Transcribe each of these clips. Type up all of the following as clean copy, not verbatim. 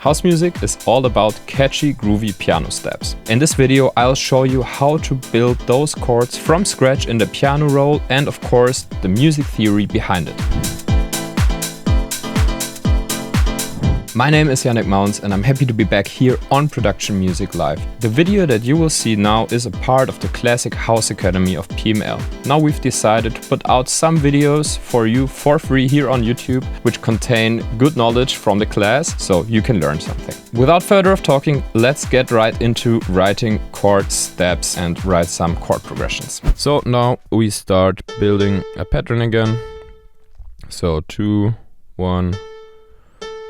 House music is all about catchy, groovy piano steps. In this video, I'll show you how to build those chords from scratch in the piano roll and, of course, the music theory behind it. My name is Yannick Mounts and I'm happy to be back here on Production Music Live. The video that you will see now is a part of the Classic House Academy of PML. Now we've decided to put out some videos for you for free here on YouTube, which contain good knowledge from the class, so you can learn something. Without further of talking, let's get right into writing chord steps and write some chord progressions. So now we start building a pattern again. So 2, 1,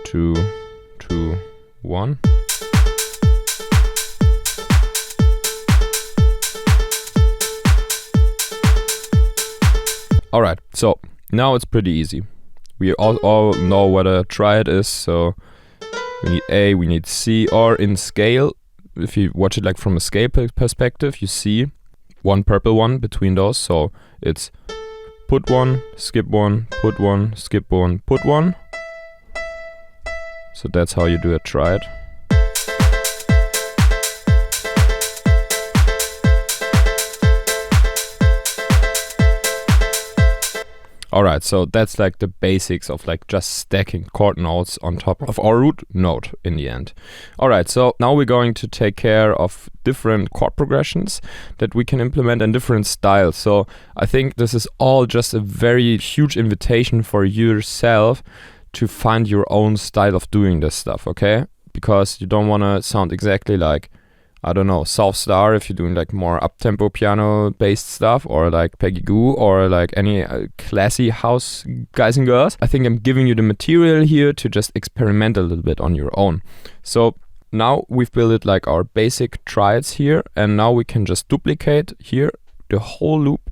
2, 2, 1. Alright, so now it's pretty easy. We all know what a triad is, so we need A, we need C, or in scale, if you watch it like from a scale perspective, you see one purple one between those, so it's put one, skip one, put one, skip one, put one. So that's how you do a triad. Alright, so that's like the basics of like just stacking chord notes on top of our root note in the end. Alright, so now we're going to take care of different chord progressions that we can implement in different styles. So I think this is all just a very huge invitation for yourself to find your own style of doing this stuff, okay? Because you don't want to sound exactly like, I don't know, Southstar if you're doing like more up-tempo piano-based stuff, or like Peggy, or like any classy house guys and girls. I think I'm giving you the material here to just experiment a little bit on your own. So now we've built it like our basic triads here, and now we can just duplicate here the whole loop,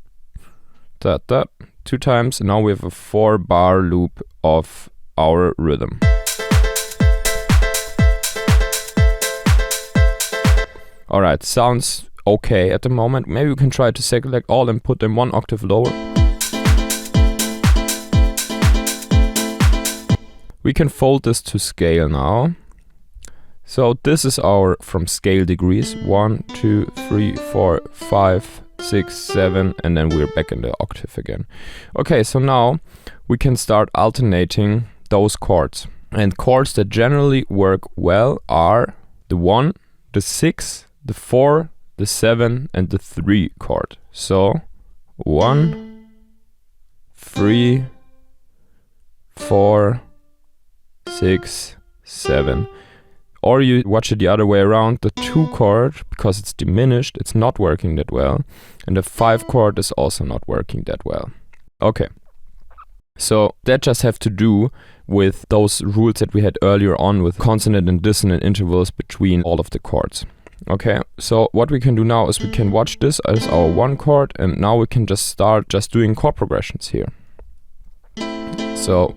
2 times, and now we have a 4-bar loop of our rhythm. Alright, sounds okay at the moment. Maybe we can try to select all and put them 1 octave lower. We can fold this to scale now. So this is our from scale degrees, 1, 2, 3, 4, 5, 6, 7, and then we're back in the octave again. Okay, so now we can start alternating those chords. And chords that generally work well are the 1, the 6, the 4, the 7, and the 3 chord. So 1, 3, 4, 6, 7. Or you watch it the other way around, the 2 chord, because it's diminished, it's not working that well. And the 5 chord is also not working that well. Okay. So that just have to do with those rules that we had earlier on with consonant and dissonant intervals between all of the chords. Okay, so what we can do now is we can watch this as our 1 chord, and now we can just start just doing chord progressions here. So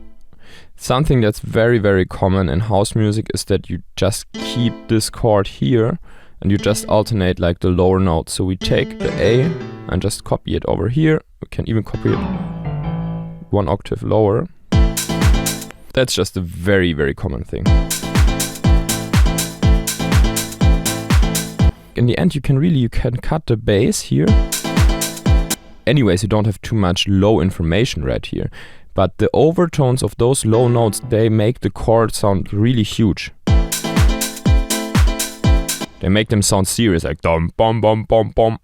something that's very, very common in house music is that you just keep this chord here and you just alternate like the lower notes. So we take the A and just copy it over here. We can even copy it 1 octave lower. That's just a very, very common thing. In the end, you can cut the bass here. Anyways, you don't have too much low information right here. But the overtones of those low notes, they make the chord sound really huge. They make them sound serious, like dum bum bum bum bum.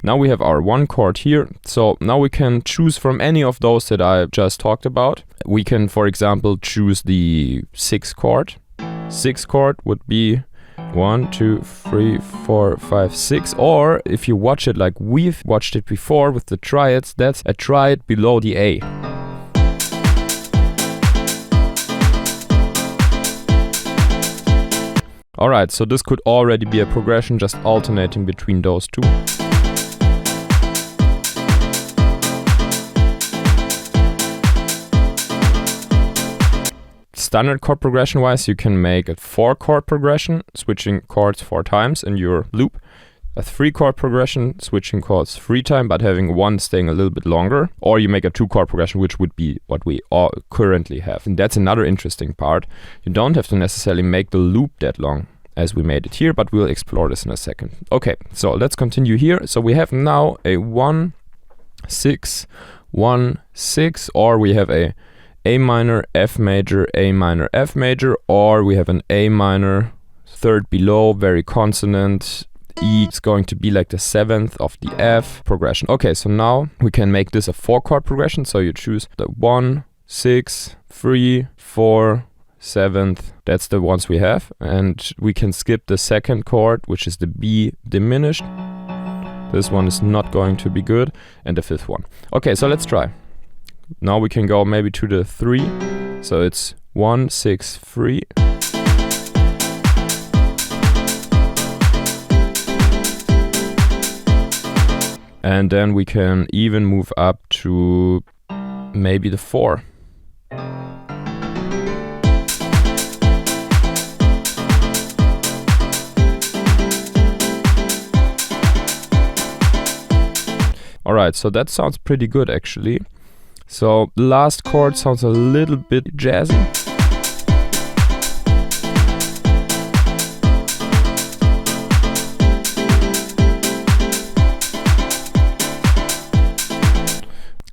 Now we have our 1 chord here, so now we can choose from any of those that I just talked about. We can, for example, choose the 6 chord. 6 chord would be 1, 2, 3, 4, 5, 6. Or if you watch it like we've watched it before with the triads, that's a triad below the A. Alright, so this could already be a progression, just alternating between those 2. Standard chord progression wise, you can make a 4 chord progression, switching chords 4 times in your loop. a 3-chord progression, switching chords 3 times, but having one staying a little bit longer. Or you make a 2-chord progression, which would be what we all currently have. And that's another interesting part. You don't have to necessarily make the loop that long as we made it here, but we'll explore this in a second. Okay, so let's continue here. So we have now a 1, 6, 1, 6, or we have a A minor, F major, A minor, F major, or we have an A minor, third below, very consonant. E is going to be like the 7th of the F progression. Okay, so now we can make this a 4-chord progression. So you choose the 1, 6, 3, 4, 7th. That's the ones we have. And we can skip the 2nd chord, which is the B diminished. This one is not going to be good. And the 5th one. Okay, so let's try. Now we can go maybe to the 3. So it's 1, 6, 3. And then we can even move up to maybe the 4. Alright, so that sounds pretty good actually. So the last chord sounds a little bit jazzy.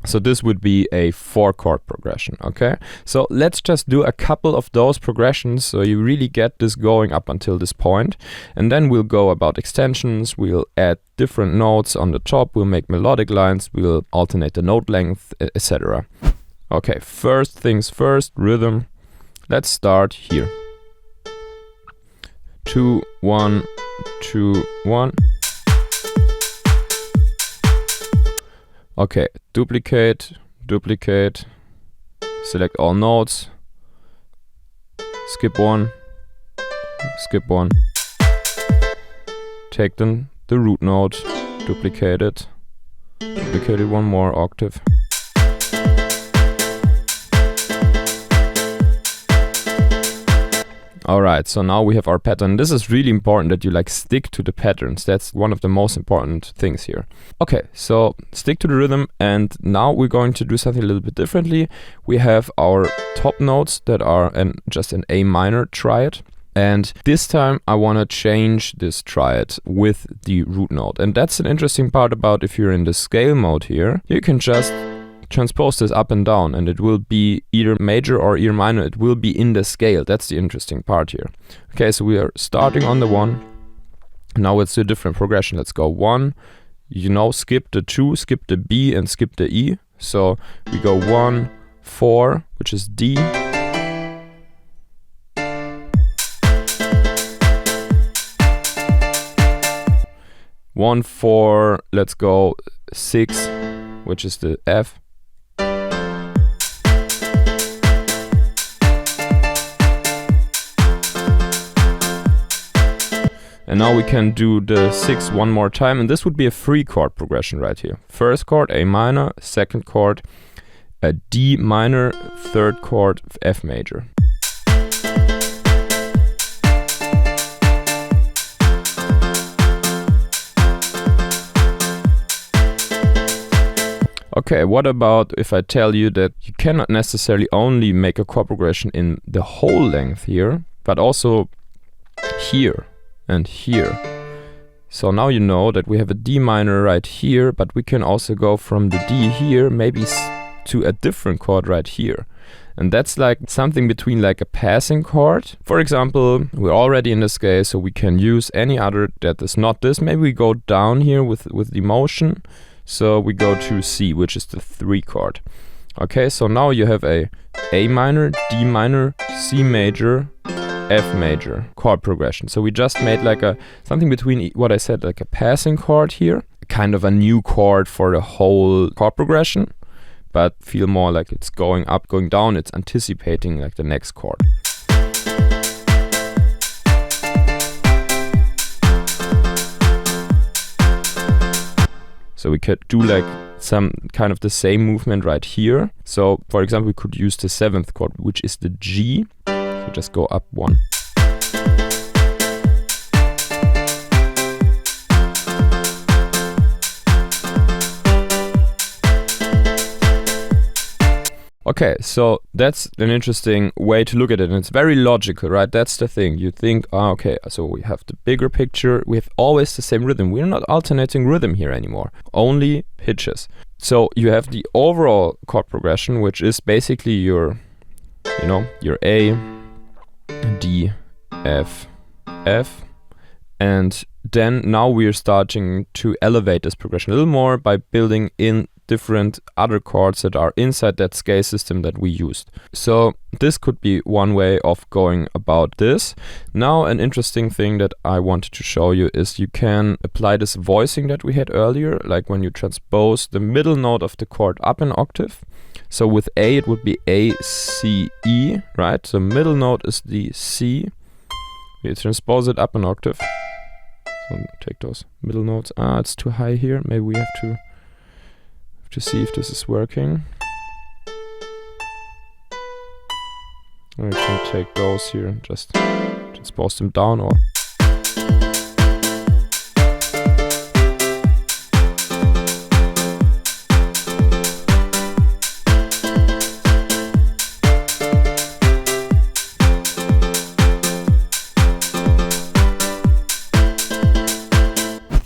So this would be a 4-chord progression, okay? So let's just do a couple of those progressions so you really get this going up until this point. And then we'll go about extensions, we'll add different notes on the top, we'll make melodic lines, we'll alternate the note length, etc. Okay, first things first, rhythm. Let's start here. 2, 1, 2, 1. Okay, duplicate, duplicate, select all notes, skip one, take the root note, duplicate it one more octave. Alright, so now we have our pattern. This is really important that you like stick to the patterns. That's one of the most important things here. Okay, so stick to the rhythm, and now we're going to do something a little bit differently. We have our top notes that are just an A minor triad. And this time I want to change this triad with the root note. And that's an interesting part about if you're in the scale mode here. You can just transpose this up and down, and it will be either major or either minor. It will be in the scale. That's the interesting part here. Okay, so we are starting on the 1. Now let's do a different progression. Let's go 1, skip the 2, skip the B, and skip the E. So we go 1, 4, which is D. 1, 4, let's go 6, which is the F. And now we can do the 6 one more time, and this would be a 3-chord progression right here. First chord, A minor, second chord, a D minor, third chord, F major. Okay, what about if I tell you that you cannot necessarily only make a chord progression in the whole length here, but also here and here. So now you know that we have a D minor right here, but we can also go from the D here, maybe to a different chord right here. And that's like something between like a passing chord. For example, we're already in the scale, so we can use any other that is not this. Maybe we go down here with the motion. So we go to C, which is the 3 chord. Okay, so now you have a A minor, D minor, C major, F major chord progression. So we just made like something between what I said, like a passing chord here, kind of a new chord for the whole chord progression, but feel more like it's going up, going down. It's anticipating like the next chord. So we could do like some kind of the same movement right here. So for example, we could use the 7th chord, which is the G. So just go up 1. Okay, so that's an interesting way to look at it, and it's very logical, right? That's the thing. You think, okay, so we have the bigger picture, we have always the same rhythm. We're not alternating rhythm here anymore, only pitches. So you have the overall chord progression, which is basically your, your A, D, F, F, and then now we're starting to elevate this progression a little more by building in different other chords that are inside that scale system that we used. So this could be one way of going about this. Now an interesting thing that I wanted to show you is you can apply this voicing that we had earlier, like when you transpose the middle note of the chord up an octave. So with A it would be A, C, E, right? So middle note is the C. We transpose it up an octave. So take those middle notes. It's too high here. Maybe we have to see if this is working. I can take those here and just transpose them down, or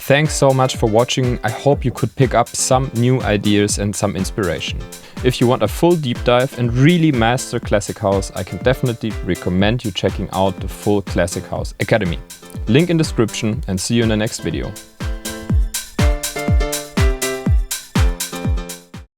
Thanks so much for watching. I hope you could pick up some new ideas and some inspiration. If you want a full deep dive and really master Classic House, I can definitely recommend you checking out the full Classic House Academy. Link in description, and see you in the next video.